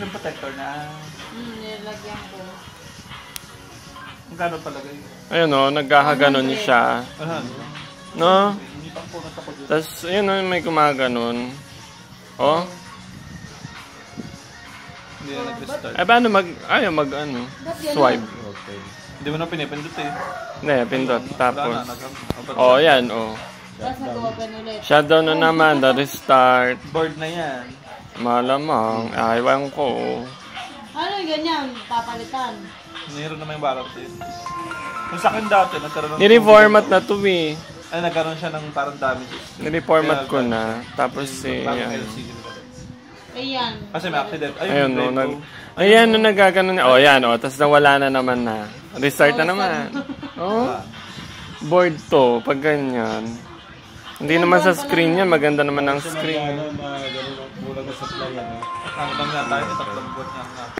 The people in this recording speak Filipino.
screen protector na. Nilagyan ko. Ang gano'n palagay. Ayun o, nagkakaganon siya. No? Tapos, ayun o, may gumaganon. Oh? Hindi na nag-restart. Eh, paano ayaw ano? Swipe. Okay. Hindi mo na pinipindot eh. Hindi, pindot. Tapos. Oh, yan, oh. Tapos nag-open ulit. Shutdown na naman, the restart. board na yan. Malamang, ayaw ko. Ano yung ganyan? Papalitan. Mayroon naman yung warranty. Kung sa akin dati, nagkaroon ng... Nire-format na to eh. Ay, nagkaroon siya ng parang damages. Nire-format ko na. Tapos Parang yan. LCD. Ayan. Kasi may accident. Ayun, no. Ayan, no, nagkaganon. Oh, yan, oh. Tapos nawala na naman na. Restart na naman. Oh. Board to, pag ganyan. Hindi naman sa screen yan. Maganda naman ang screen. Ano lang nga tayo, tatlong buwan nga.